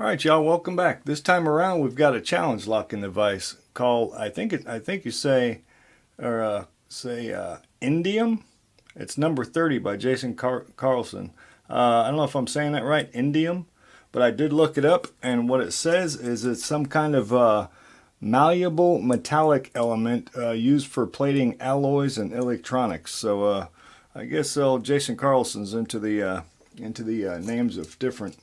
Alright y'all, welcome back. This time around we've got a challenge locking device called, I think you say, Indium. It's number 30 by Jason Carlson. I don't know if I'm saying that right, Indium, but I did look it up, and what it says is it's some kind of malleable metallic element used for plating alloys and electronics. So I guess Jason Carlson's into the names of different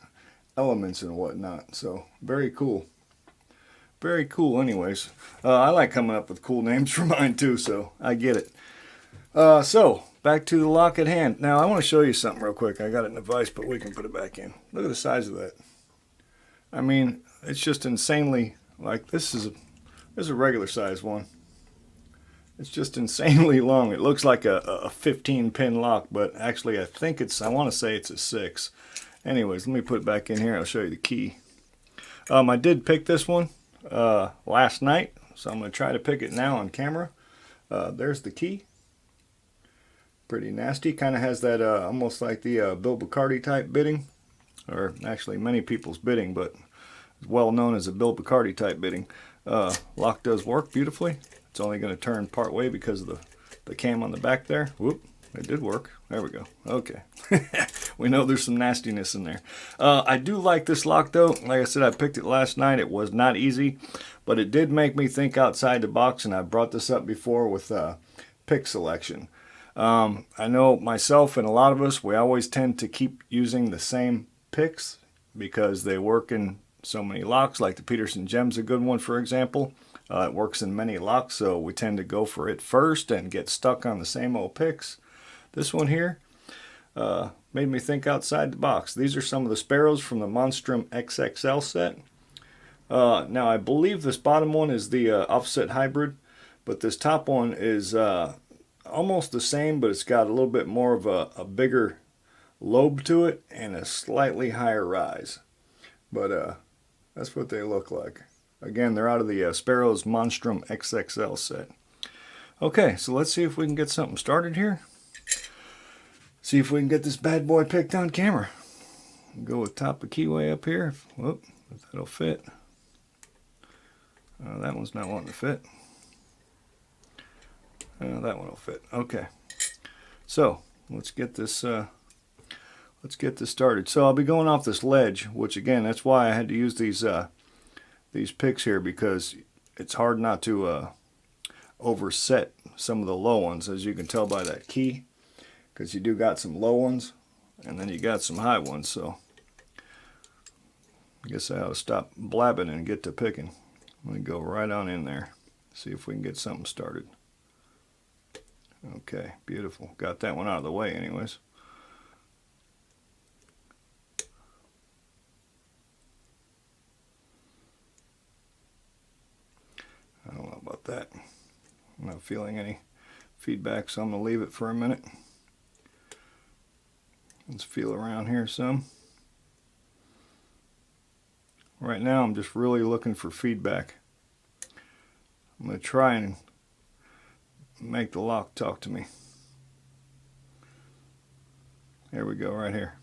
elements and whatnot. So very cool. Very cool anyways. I like coming up with cool names for mine too, so I get it. So back to the lock at hand. Now I want to show you something real quick. I got it in the vise, but we can put it back in. Look at the size of that. I mean, it's just insanely, like, this is a regular size one. It's just insanely long. It looks like a 15 pin lock, but actually I want to say it's a 6. Anyways, let me put it back in here. I'll show you the key. I did pick this one last night, so I'm going to try to pick it now on camera. There's the key. Pretty nasty. Kind of has that almost like the Bill Bacardi type bitting, or actually many people's bitting, but it's well known as a Bill Bacardi type bitting. Lock does work beautifully. It's only going to turn part way because of the cam on the back there. Whoop. It did work. There we go. Okay. We know there's some nastiness in there. I do like this lock though. Like I said, I picked it last night. It was not easy, but it did make me think outside the box, and I brought this up before with pick selection. I know myself and a lot of us, we always tend to keep using the same picks because they work in so many locks. Like the Peterson Gem's a good one, for example. It works in many locks, so we tend to go for it first and get stuck on the same old picks. This one here made me think outside the box. These are some of the Sparrows from the Monstrum XXL set. Now I believe this bottom one is the offset hybrid, but this top one is almost the same, but it's got a little bit more of a bigger lobe to it and a slightly higher rise. But that's what they look like. Again, they're out of the Sparrows Monstrum XXL set. Okay, so let's see if we can get something started here. See if we can get this bad boy picked on camera. Go with top of keyway up here. Whoop, if that'll fit. That one's not wanting to fit. That one will fit. Okay. So let's get this started. So I'll be going off this ledge, which again, that's why I had to use these picks here, because it's hard not to overset some of the low ones, as you can tell by that key. Because you do got some low ones, and then you got some high ones, so I guess I ought to stop blabbing and get to picking. Let me go right on in there, see if we can get something started. Okay, beautiful. Got that one out of the way anyways. I don't know about that. I'm not feeling any feedback, so I'm going to leave it for a minute. Let's feel around here some. Right now I'm just really looking for feedback. I'm going to try and make the lock talk to me. There we go, right here.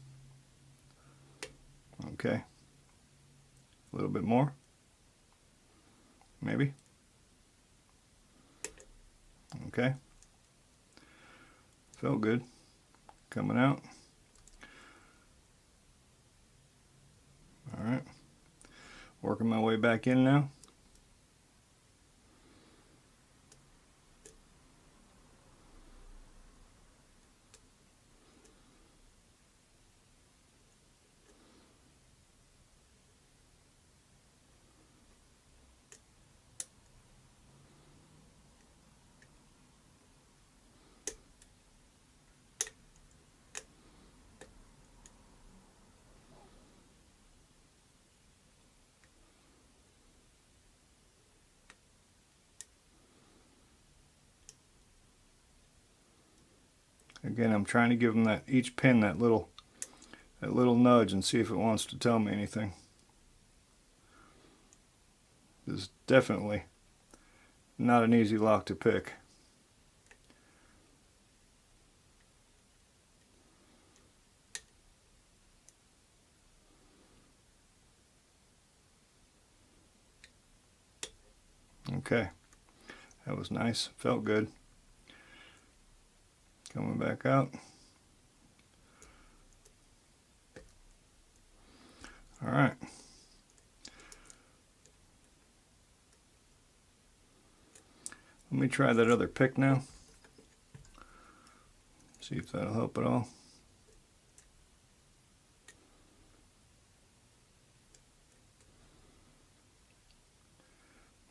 Okay. A little bit more. Maybe. Okay. Felt good. Coming out. Alright, working my way back in now. Again, I'm trying to give them each pin that little nudge and see if it wants to tell me anything. This is definitely not an easy lock to pick. Okay, that was nice. Felt good. Coming back out. All right. Let me try that other pick now. See if that'll help at all.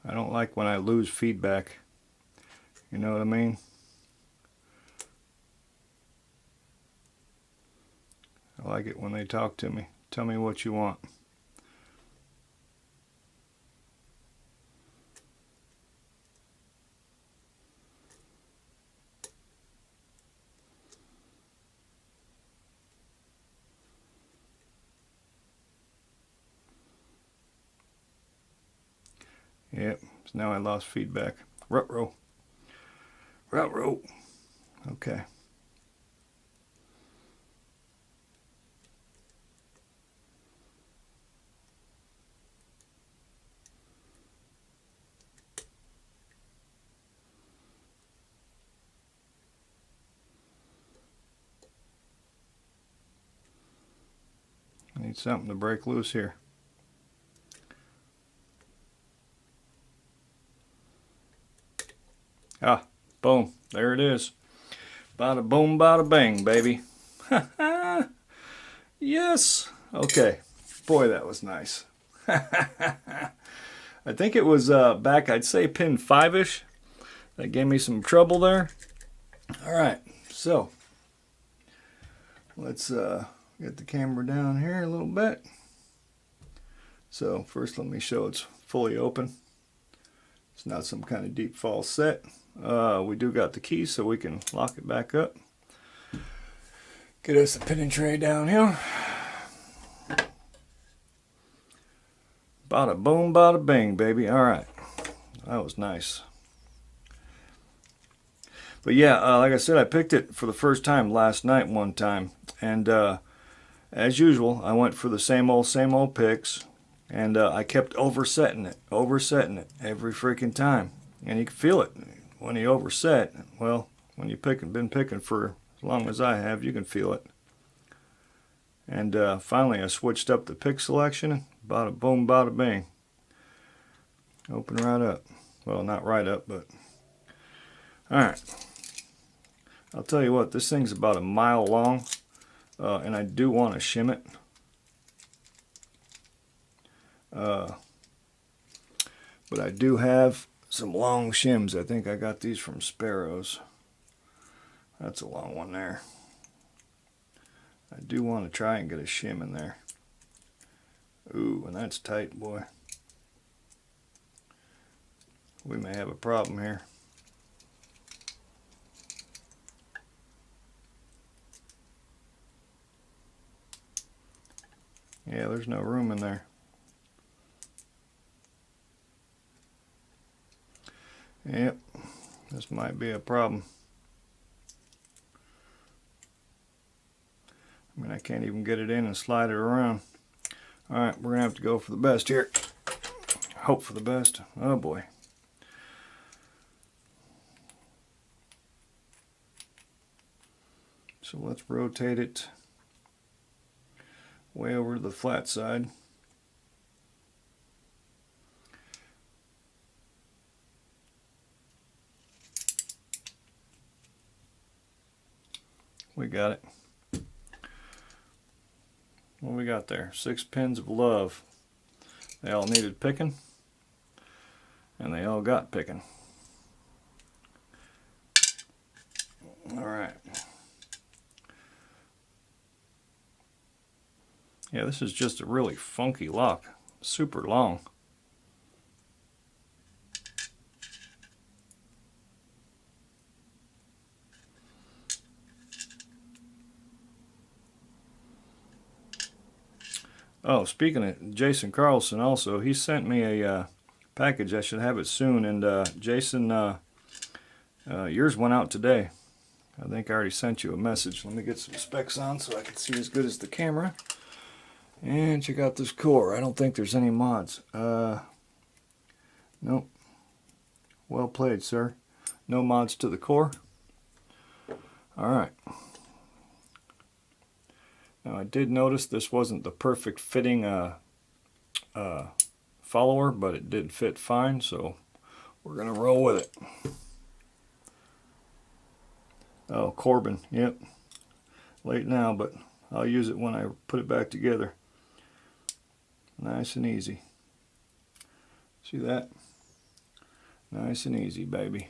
I don't like when I lose feedback. You know what I mean? I like it when they talk to me. Tell me what you want. Yep, so now I lost feedback. Ruh-roh. Ruh-roh. Okay. I need something to break loose here. Ah, boom. There it is. Bada boom, bada bang, baby. Yes. Okay. Boy, that was nice. I think it was back, I'd say pin 5-ish. That gave me some trouble there. All right. So, let's get the camera down here a little bit. So, first let me show it's fully open. It's not some kind of deep fall set. We do got the key so we can lock it back up. Get us a pinning tray down here. Bada boom, bada bing, baby. All right. That was nice. But yeah, like I said, I picked it for the first time last night one time. And as usual, I went for the same old picks. And I kept oversetting it every freaking time. And you can feel it when you overset. Well, when you've been picking for as long as I have, you can feel it. And finally I switched up the pick selection. Bada boom, bada bing. Open right up. Well, not right up, but... Alright. I'll tell you what, this thing's about a mile long. And I do want to shim it. But I do have some long shims. I think I got these from Sparrows. That's a long one there. I do want to try and get a shim in there. Ooh, and that's tight, boy. We may have a problem here. Yeah, there's no room in there. Yep, this might be a problem. I mean, I can't even get it in and slide it around. Alright, we're going to have to go for the best here. Hope for the best. Oh boy. So let's rotate it way over to the flat side. We got it. What we got there? 6 pins of love. They all needed picking, and they all got picking. All right. Yeah, this is just a really funky lock. Super long. Oh, speaking of Jason Carlson, also, he sent me a package. I should have it soon. And Jason, yours went out today. I think I already sent you a message. Let me get some specs on so I can see as good as the camera. And check out this core. I don't think there's any mods. Nope. Well played, sir. No mods to the core. Alright. Now I did notice this wasn't the perfect fitting follower, but it did fit fine, so we're going to roll with it. Oh, Corbin, yep. Late now, but I'll use it when I put it back together. Nice and easy. See that? Nice and easy, baby.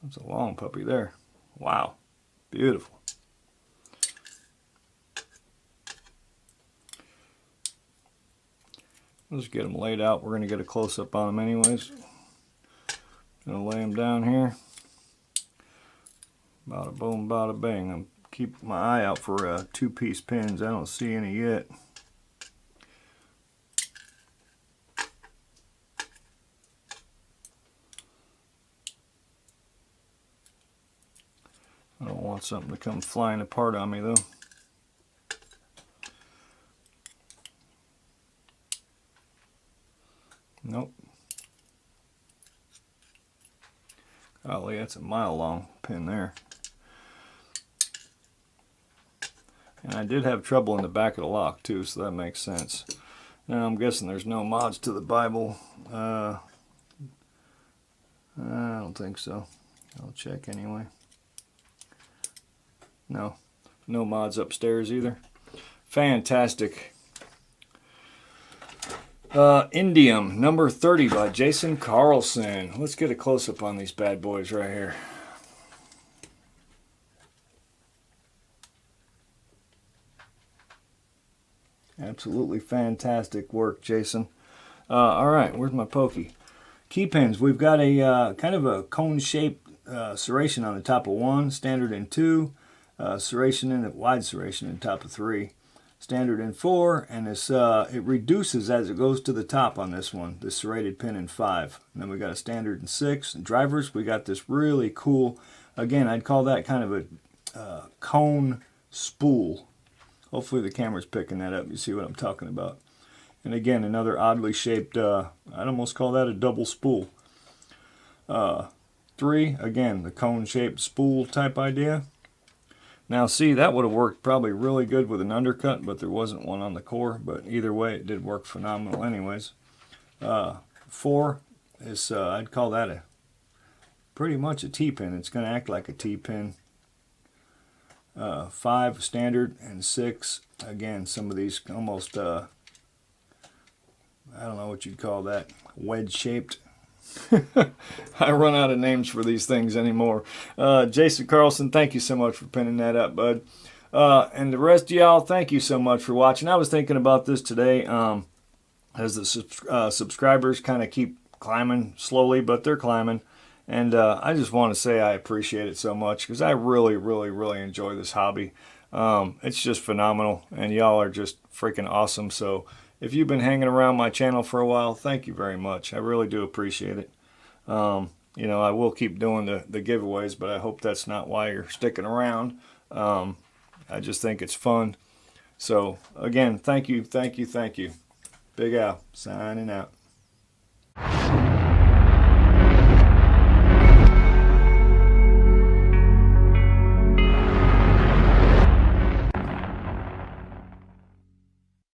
That's a long puppy there. Wow. Beautiful. Let's get them laid out. We're going to get a close-up on them anyways. Going to lay them down here. Bada boom, bada bang. I'm keep my eye out for two-piece pins. I don't see any yet. I don't want something to come flying apart on me though. Nope. Golly, that's a mile long pin there. And I did have trouble in the back of the lock too, so that makes sense. Now I'm guessing there's no mods to the Bible. I don't think so. I'll check anyway. No, no mods upstairs either. Fantastic. Indium, number 30 by Jason Carlson. Let's get a close-up on these bad boys right here. Absolutely fantastic work, Jason. All right, where's my pokey? Key pins. We've got a kind of a cone-shaped serration on the top of 1, standard in 2, serration in wide serration in top of 3, standard in 4, and this it reduces as it goes to the top on this one, this serrated pin in 5. And then we got a standard in 6. And drivers, we got this really cool, again, I'd call that kind of a cone spool. Hopefully the camera's picking that up. You see what I'm talking about. And again, another oddly shaped, I'd almost call that a double spool. 3, again, the cone-shaped spool type idea. Now see, that would have worked probably really good with an undercut, but there wasn't one on the core. But either way, it did work phenomenal anyways. 4 is, I'd call that pretty much a T-pin. It's going to act like a T-pin. 5 standard, and 6, again, some of these almost, I don't know what you'd call that, wedge-shaped. I run out of names for these things anymore. Jason Carlson, thank you so much for pinning that up, bud. And the rest of y'all, thank you so much for watching. I was thinking about this today as the subscribers kind of keep climbing slowly, but they're climbing. And I just want to say I appreciate it so much because I really, really, really enjoy this hobby. It's just phenomenal, and y'all are just freaking awesome. So if you've been hanging around my channel for a while, thank you very much. I really do appreciate it. You know, I will keep doing the giveaways, but I hope that's not why you're sticking around. I just think it's fun. So again, thank you, thank you, thank you. Big Al, signing out.